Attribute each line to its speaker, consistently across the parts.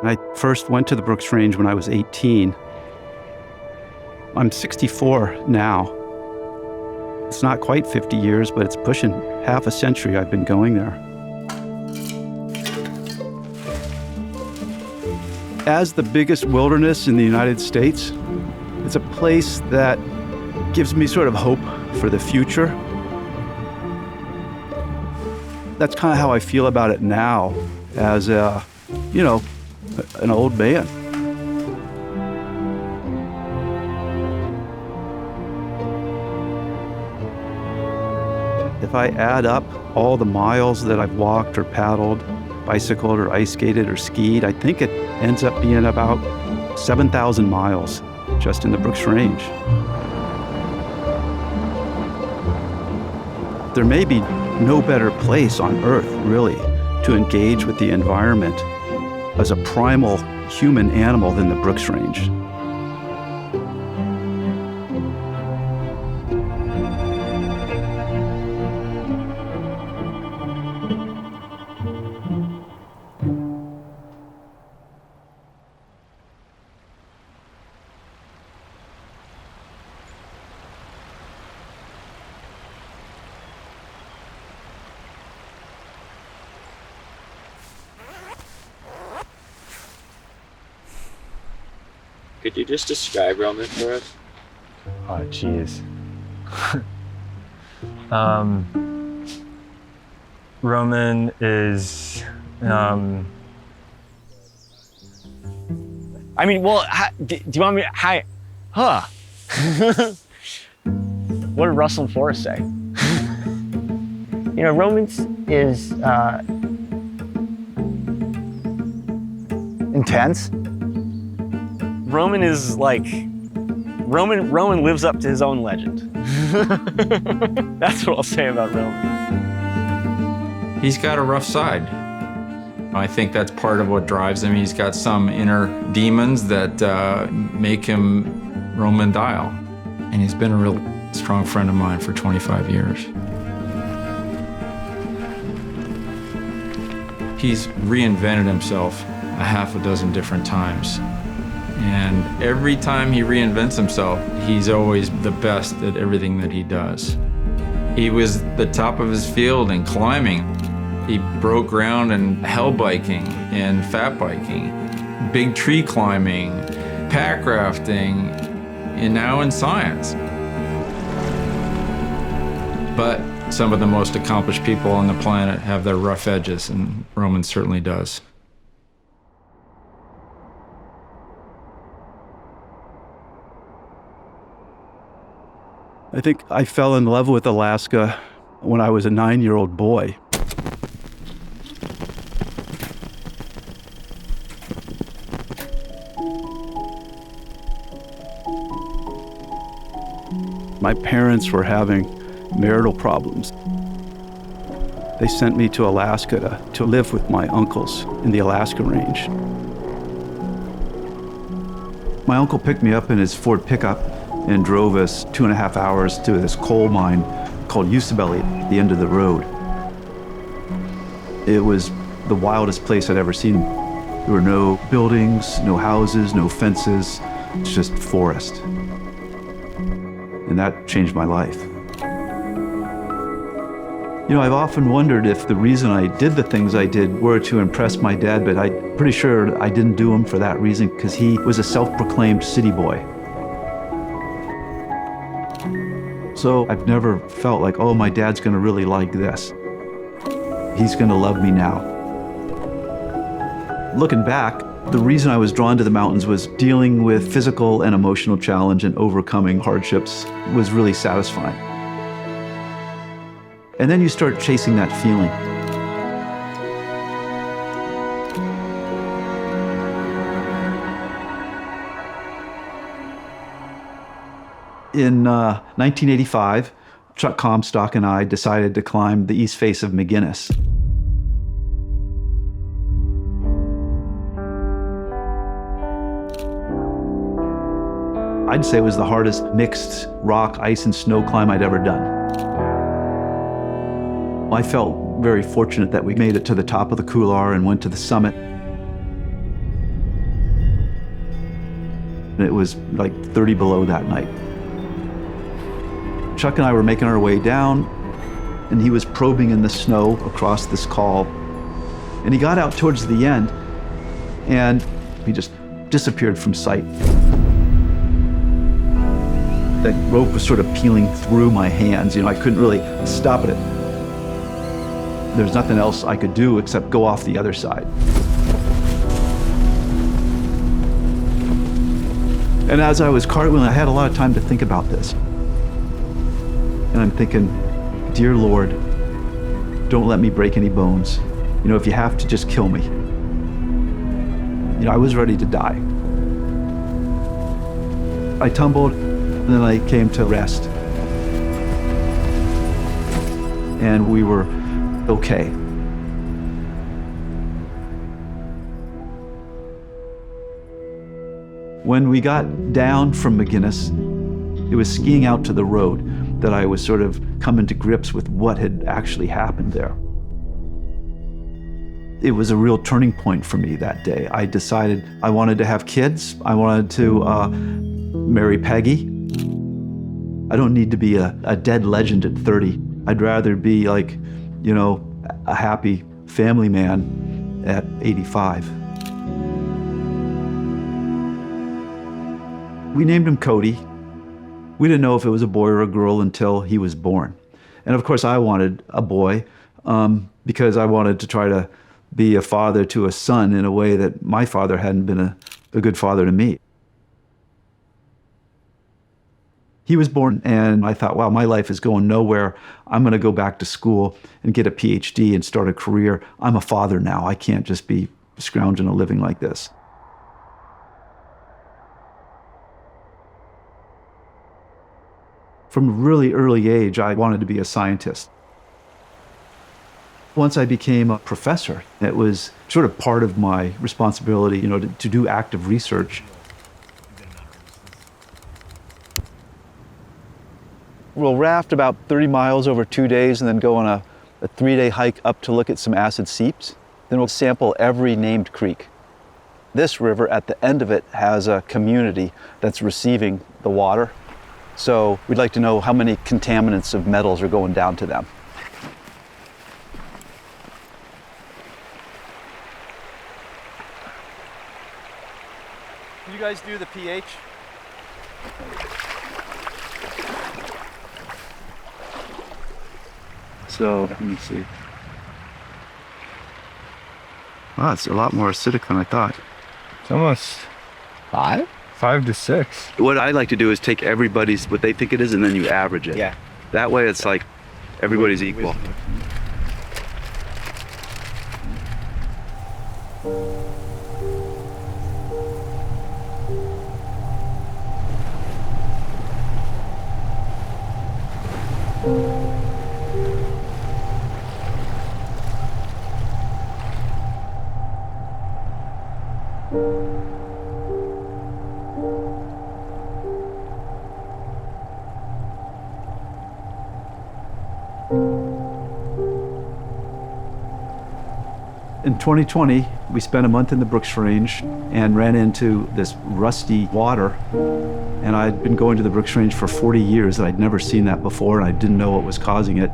Speaker 1: I first went to the Brooks Range when I was 18. I'm 64 now. It's not quite 50 years, but it's pushing half a century I've been going there. As the biggest wilderness in the United States, it's a place that gives me sort of hope for the future. That's kind of how I feel about it now as an old man. If I add up all the miles that I've walked or paddled, bicycled or ice skated or skied, I think it ends up being about 7,000 miles just in the Brooks Range. There may be no better place on Earth, really, to engage with the environment as a primal human animal than the Brooks Range.
Speaker 2: Could you just describe Roman for us?
Speaker 3: Oh, jeez. Roman is, do you want me to,
Speaker 4: What did Russell and Forrest say? Romans is intense.
Speaker 5: Roman is like, Roman lives up to his own legend. That's what I'll say about Roman.
Speaker 6: He's got a rough side. I think that's part of what drives him. He's got some inner demons that make him Roman dial. And he's been a real strong friend of mine for 25 years. He's reinvented himself a half a dozen different times. And every time he reinvents himself, he's always the best at everything that he does. He was the top of his field in climbing. He broke ground in hell biking and fat biking, big tree climbing, pack rafting, and now in science. But some of the most accomplished people on the planet have their rough edges, and Roman certainly does.
Speaker 1: I think I fell in love with Alaska when I was a 9-year-old boy. My parents were having marital problems. They sent me to Alaska to live with my uncles in the Alaskan range. My uncle picked me up in his Ford pickup and drove us 2.5 hours to this coal mine called Usabelly at the end of the road. It was the wildest place I'd ever seen. There were no buildings, no houses, no fences, it's just forest. And that changed my life. I've often wondered if the reason I did the things I did were to impress my dad, but I'm pretty sure I didn't do them for that reason, because he was a self-proclaimed city boy. So I've never felt like, oh, my dad's gonna really like this. He's gonna love me now. Looking back, the reason I was drawn to the mountains was dealing with physical and emotional challenge and overcoming hardships was really satisfying. And then you start chasing that feeling. In 1985, Chuck Comstock and I decided to climb the east face of McInness. I'd say it was the hardest mixed rock, ice, and snow climb I'd ever done. I felt very fortunate that we made it to the top of the couloir and went to the summit. It was like 30 below that night. Chuck and I were making our way down, and he was probing in the snow across this col. And he got out towards the end, and he just disappeared from sight. That rope was sort of peeling through my hands. I couldn't really stop it. There's nothing else I could do except go off the other side. And as I was cartwheeling, I had a lot of time to think about this. And I'm thinking, dear Lord, don't let me break any bones. If you have to, just kill me. I was ready to die. I tumbled, and then I came to rest. And we were okay. When we got down from McInness, it was skiing out to the road that I was sort of coming to grips with what had actually happened there. It was a real turning point for me that day. I decided I wanted to have kids. I wanted to marry Peggy. I don't need to be a dead legend at 30. I'd rather be like, a happy family man at 85. We named him Cody. We didn't know if it was a boy or a girl until he was born. And of course I wanted a boy because I wanted to try to be a father to a son in a way that my father hadn't been a good father to me. He was born, and I thought, wow, my life is going nowhere. I'm going to go back to school and get a PhD and start a career. I'm a father now. I can't just be scrounging a living like this. From a really early age, I wanted to be a scientist. Once I became a professor, it was sort of part of my responsibility, to do active research. We'll raft about 30 miles over 2 days and then go on a 3-day hike up to look at some acid seeps. Then we'll sample every named creek. This river, at the end of it, has a community that's receiving the water. So we'd like to know how many contaminants of metals are going down to them. Can you guys do the pH? So, let me see. Wow, it's a lot more acidic than I thought.
Speaker 3: It's almost 5? 5 to 6.
Speaker 1: What I like to do is take everybody's, what they think it is, and then you average it.
Speaker 4: Yeah.
Speaker 1: That way it's like everybody's equal. In 2020, we spent a month in the Brooks Range and ran into this rusty water. And I'd been going to the Brooks Range for 40 years, and I'd never seen that before, and I didn't know what was causing it.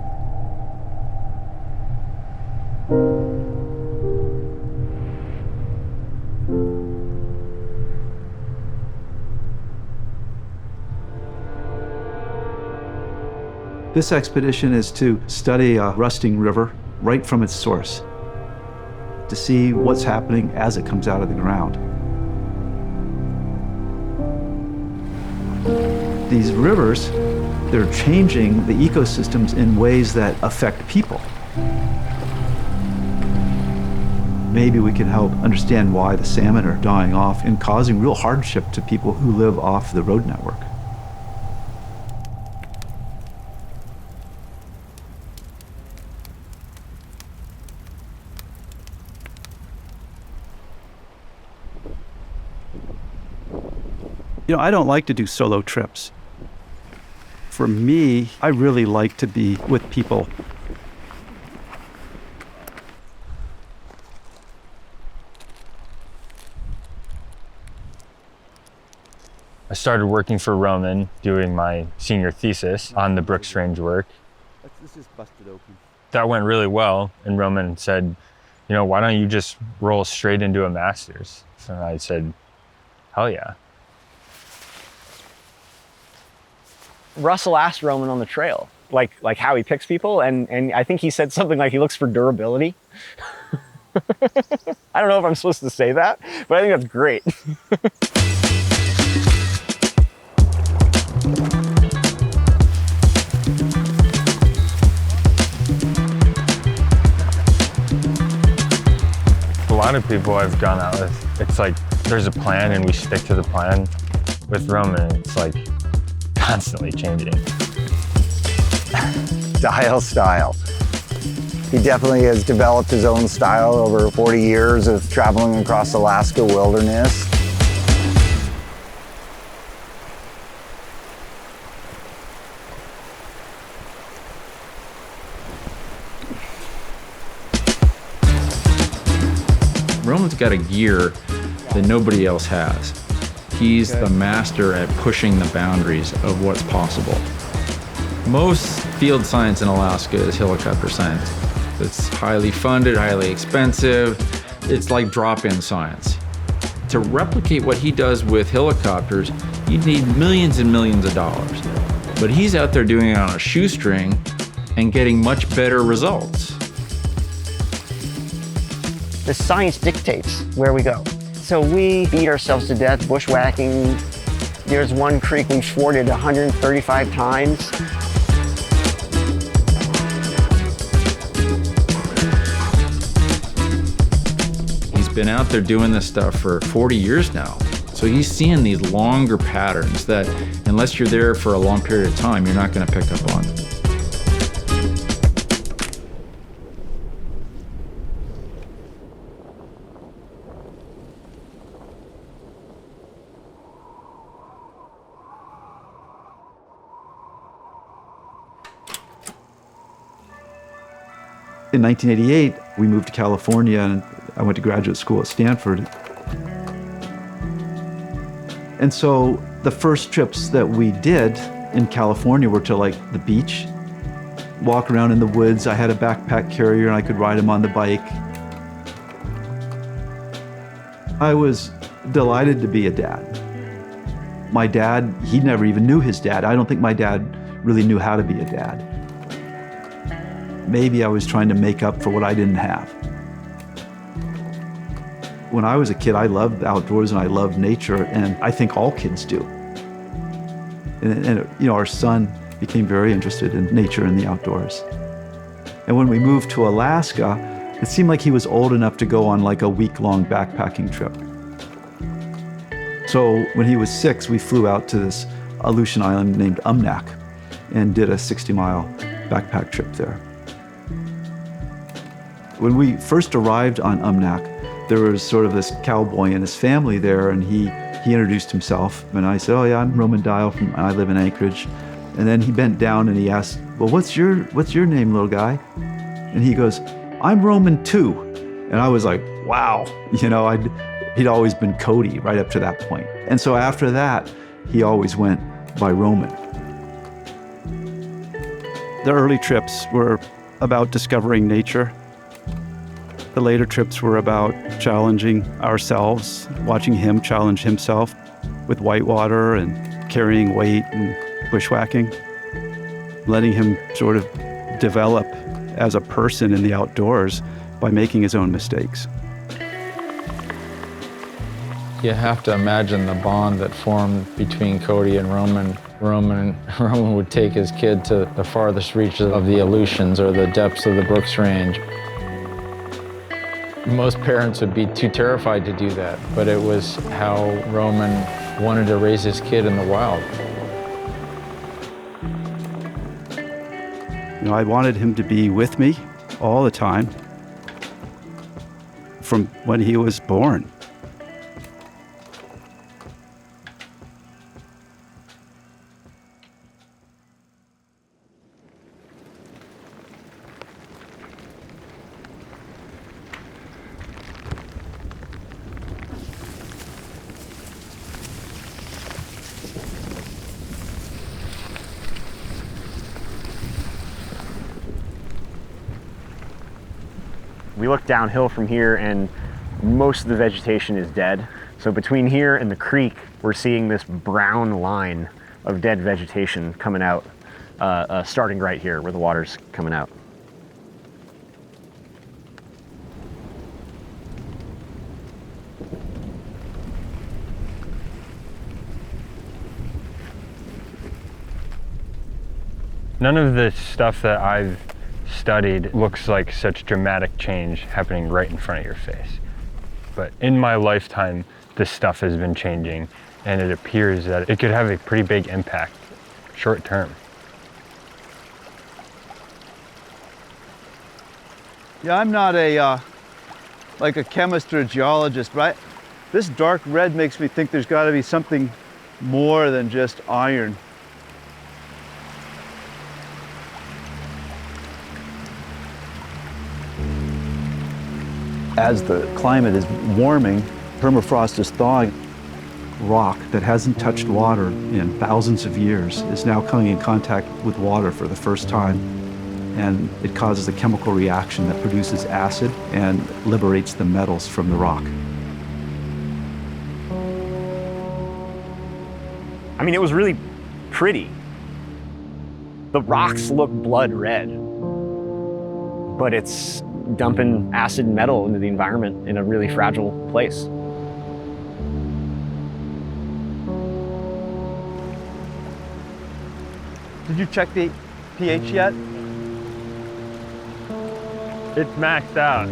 Speaker 1: This expedition is to study a rusting river right from its source, to see what's happening as it comes out of the ground. These rivers, they're changing the ecosystems in ways that affect people. Maybe we can help understand why the salmon are dying off and causing real hardship to people who live off the road network. I don't like to do solo trips. For me, I really like to be with people.
Speaker 3: I started working for Roman, doing my senior thesis on the Brooks Range work.
Speaker 1: This is busted open.
Speaker 3: That went really well, and Roman said, you know, why don't you just roll straight into a master's? So I said, hell yeah.
Speaker 4: Russell asked Roman on the trail, like how he picks people, and I think he said something like he looks for durability. I don't know if I'm supposed to say that, but I think that's great.
Speaker 3: A lot of people I've gone out with, it's like there's a plan and we stick to the plan. With Roman, it's like constantly changing.
Speaker 7: Style. He definitely has developed his own style over 40 years of traveling across Alaska wilderness.
Speaker 6: Roman's got a gear that nobody else has. He's the master at pushing the boundaries of what's possible. Most field science in Alaska is helicopter science. It's highly funded, highly expensive. It's like drop-in science. To replicate what he does with helicopters, you'd need millions and millions of dollars. But he's out there doing it on a shoestring and getting much better results.
Speaker 4: The science dictates where we go. So we beat ourselves to death bushwhacking. There's one creek we forded 135 times.
Speaker 6: He's been out there doing this stuff for 40 years now. So he's seeing these longer patterns that, unless you're there for a long period of time, you're not going to pick up on.
Speaker 1: In 1988, we moved to California and I went to graduate school at Stanford. And so the first trips that we did in California were to like the beach, walk around in the woods. I had a backpack carrier and I could ride him on the bike. I was delighted to be a dad. My dad, he never even knew his dad. I don't think my dad really knew how to be a dad. Maybe I was trying to make up for what I didn't have. When I was a kid, I loved the outdoors and I loved nature, and I think all kids do. And you know, our son became very interested in nature and the outdoors. And when we moved to Alaska, it seemed like he was old enough to go on like a week-long backpacking trip. So when he was 6, we flew out to this Aleutian island named Umnak and did a 60-mile backpack trip there. When we first arrived on Umnak, there was sort of this cowboy and his family there, and he introduced himself. And I said, oh yeah, I'm Roman Dial, I live in Anchorage. And then he bent down and he asked, well, what's your name, little guy? And he goes, I'm Roman too. And I was like, wow. You know, he'd always been Cody right up to that point. And so after that, he always went by Roman. The early trips were about discovering nature. The later trips were about challenging ourselves, watching him challenge himself with whitewater and carrying weight and bushwhacking, letting him sort of develop as a person in the outdoors by making his own mistakes.
Speaker 6: You have to imagine the bond that formed between Cody and Roman. Roman would take his kid to the farthest reaches of the Aleutians or the depths of the Brooks Range. Most parents would be too terrified to do that, but it was how Roman wanted to raise his kid in the wild.
Speaker 1: You know, I wanted him to be with me all the time from when he was born.
Speaker 5: We look downhill from here and most of the vegetation is dead. So between here and the creek, we're seeing this brown line of dead vegetation coming out, starting right here where the water's coming out.
Speaker 3: None of the stuff that I've studied looks like such dramatic change happening right in front of your face. But in my lifetime, this stuff has been changing, and it appears that it could have a pretty big impact short term.
Speaker 1: Yeah, I'm not like a chemist or a geologist, but this dark red makes me think there's got to be something more than just iron. As the climate is warming, permafrost is thawing. Rock that hasn't touched water in thousands of years is now coming in contact with water for the first time. And it causes a chemical reaction that produces acid and liberates the metals from the rock.
Speaker 5: I mean, it was really pretty. The rocks look blood red, but it's dumping acid and metal into the environment in a really fragile place.
Speaker 1: Did you check the pH yet?
Speaker 3: It's maxed out.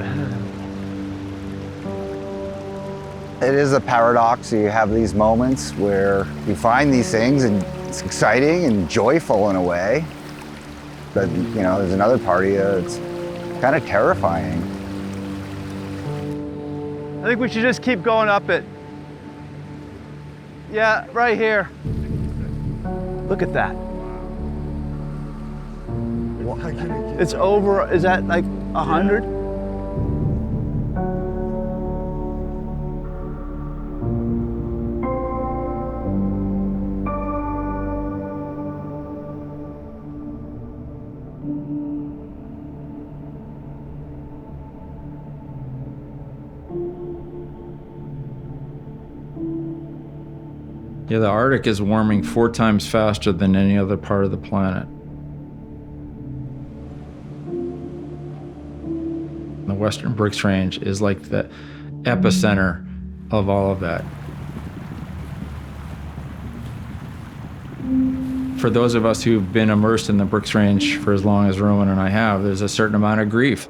Speaker 7: It is a paradox. You have these moments where you find these things and it's exciting and joyful in a way. But, you know, there's another part of you that's kind of terrifying.
Speaker 1: I think we should just keep going up it. Yeah, right here. Look at that. It's over, is that like 100?
Speaker 6: Yeah, the Arctic is warming 4 times faster than any other part of the planet. The Western Brooks Range is like the epicenter of all of that. For those of us who've been immersed in the Brooks Range for as long as Roman and I have, there's a certain amount of grief.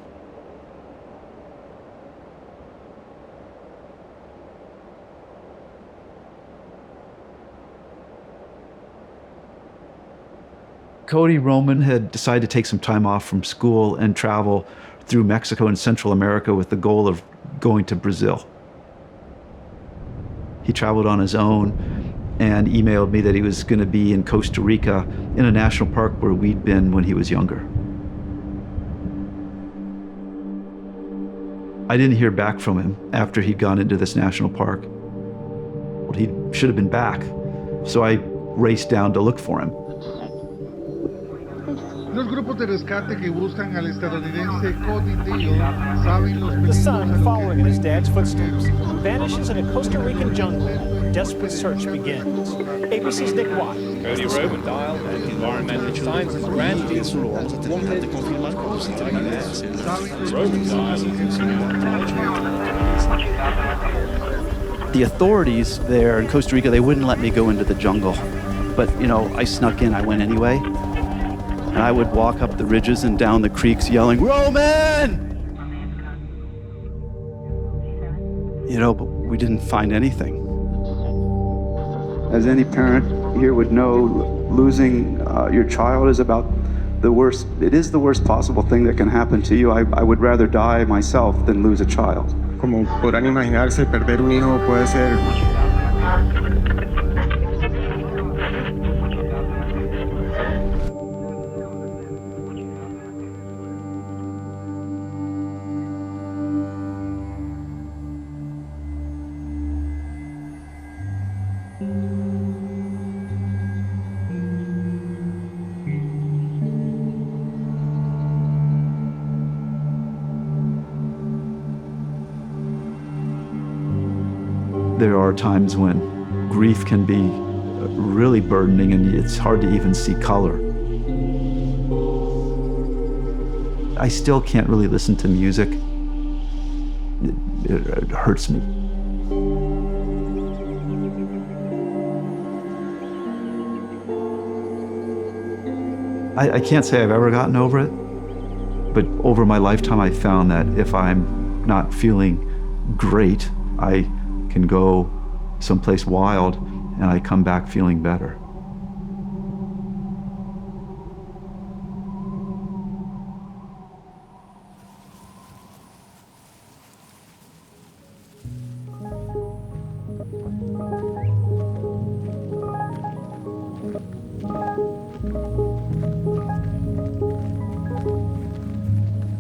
Speaker 1: Cody Roman had decided to take some time off from school and travel through Mexico and Central America with the goal of going to Brazil. He traveled on his own and emailed me that he was going to be in Costa Rica in a national park where we'd been when he was younger. I didn't hear back from him after he'd gone into this national park. He should have been back, so I raced down to look for him.
Speaker 8: Los grupos de rescate que buscan al estadounidense Cody saben los
Speaker 9: The son, following in his dad's footsteps, vanishes in a Costa Rican jungle. Desperate search begins. ABC's Nick Watt.
Speaker 10: Cody Roman dial and environmental science is brand new.
Speaker 1: The authorities there in Costa Rica, they wouldn't let me go into the jungle. But, you know, I snuck in, I went anyway. And I would walk up the ridges and down the creeks yelling, "Roman!" You know, but we didn't find anything. As any parent here would know, losing your child is about the worst. It is the worst possible thing that can happen to you. I would rather die myself than lose a child.
Speaker 8: Como podrán imaginarse, perder un hijo puede ser
Speaker 1: There are times when grief can be really burdening and it's hard to even see color. I still can't really listen to music. It hurts me. I can't say I've ever gotten over it, but over my lifetime I found that if I'm not feeling great, I can go someplace wild and I come back feeling better.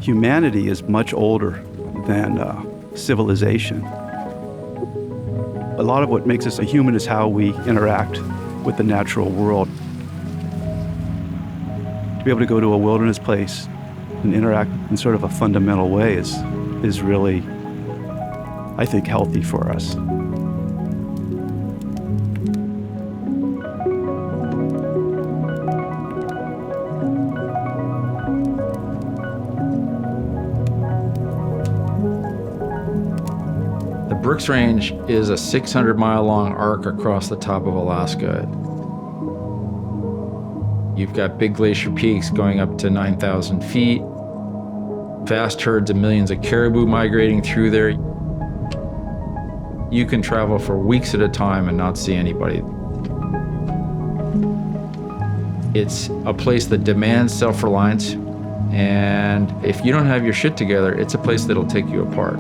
Speaker 1: Humanity is much older than civilization. A lot of what makes us a human is how we interact with the natural world. To be able to go to a wilderness place and interact in sort of a fundamental way is really, I think, healthy for us.
Speaker 6: Brooks Range is a 600-mile-long arc across the top of Alaska. You've got big glacier peaks going up to 9,000 feet, vast herds of millions of caribou migrating through there. You can travel for weeks at a time and not see anybody. It's a place that demands self-reliance, and if you don't have your shit together, it's a place that'll take you apart.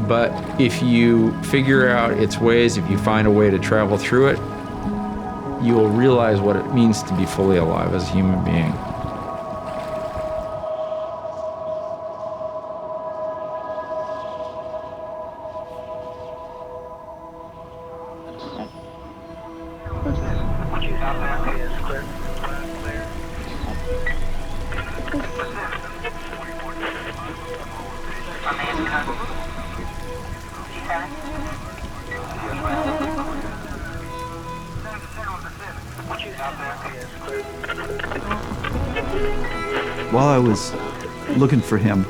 Speaker 6: But if you figure out its ways, if you find a way to travel through it, you will realize what it means to be fully alive as a human being.
Speaker 1: While I was looking for him,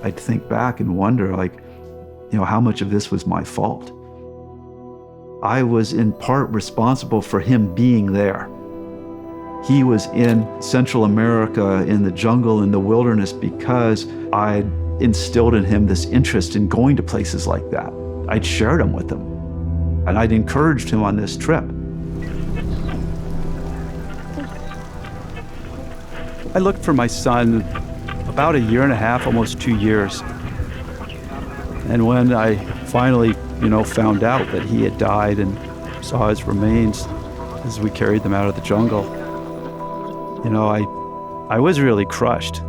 Speaker 1: I'd think back and wonder, how much of this was my fault? I was in part responsible for him being there. He was in Central America, in the jungle, in the wilderness, because I'd instilled in him this interest in going to places like that. I'd shared them with him, and I'd encouraged him on this trip. I looked for my son about a year and a half, almost 2 years. And when I finally, found out that he had died and saw his remains as we carried them out of the jungle, I was really crushed.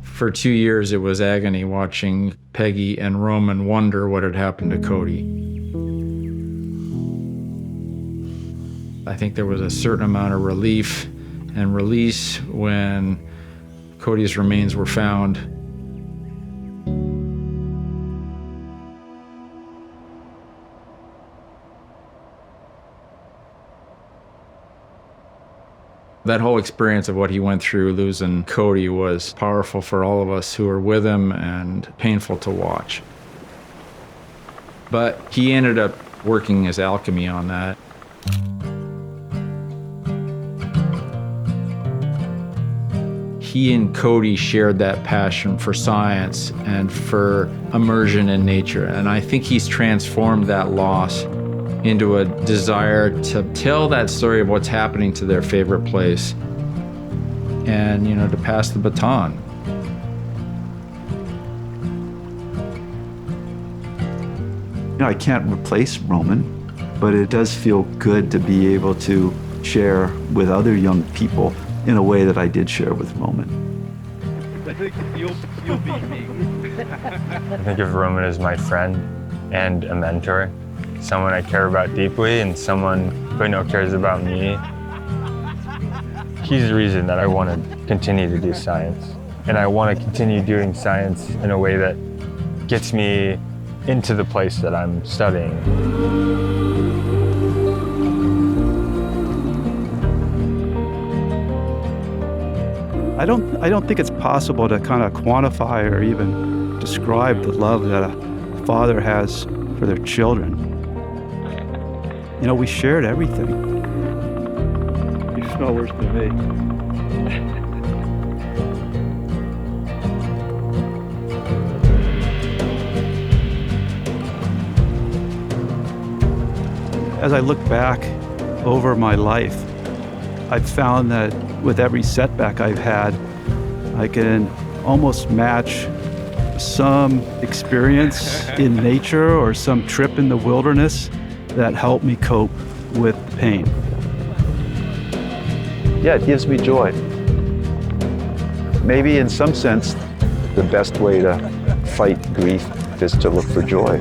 Speaker 6: For 2 years, it was agony watching Peggy and Roman wonder what had happened to Cody. I think there was a certain amount of relief and release when Cody's remains were found. That whole experience of what he went through losing Cody was powerful for all of us who were with him and painful to watch. But he ended up working his alchemy on that. He and Cody shared that passion for science and for immersion in nature, and I think he's transformed that loss into a desire to tell that story of what's happening to their favorite place and, to pass the baton.
Speaker 1: I can't replace Roman, but it does feel good to be able to share with other young people in a way that I did share with Roman.
Speaker 10: I think you'll beat me.
Speaker 3: I think of Roman as my friend and a mentor, someone I care about deeply and someone who I know cares about me. He's the reason that I want to continue to do science. And I want to continue doing science in a way that gets me into the place that I'm studying.
Speaker 1: I don't think it's possible to kind of quantify or even describe the love that a father has for their children. You know, we shared everything.
Speaker 10: You smell worse than me.
Speaker 1: As I look back over my life, I've found that with every setback I've had, I can almost match some experience in nature or some trip in the wilderness that helped me cope with the pain.
Speaker 11: Yeah, it gives me joy. Maybe in some sense, the best way to fight grief is to look for joy.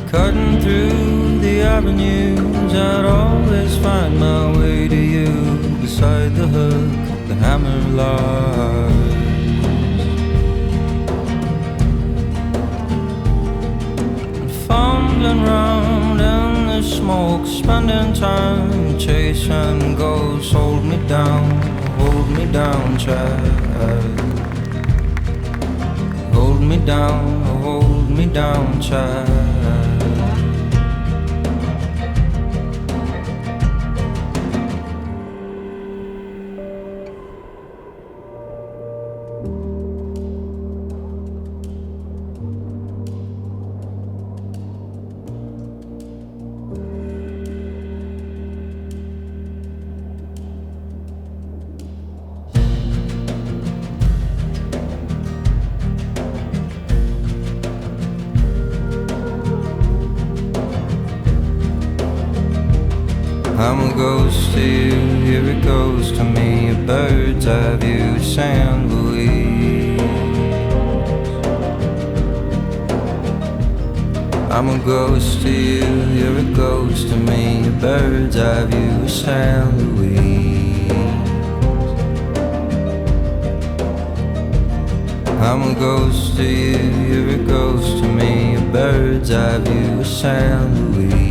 Speaker 12: Cutting through the avenues, I'd always find my way to you. Beside the hook, the hammer lies. And fumbling round in the smoke, spending time chasing ghosts. Hold me down, child. Hold me down, child. I'm a ghost to you, here it goes to me. A bird's eye view, San Luis. I'm a ghost to you, here it goes to me. A bird's eye view, San Luis. I'm a ghost to you, here it goes to me. A bird's eye view, San Luis.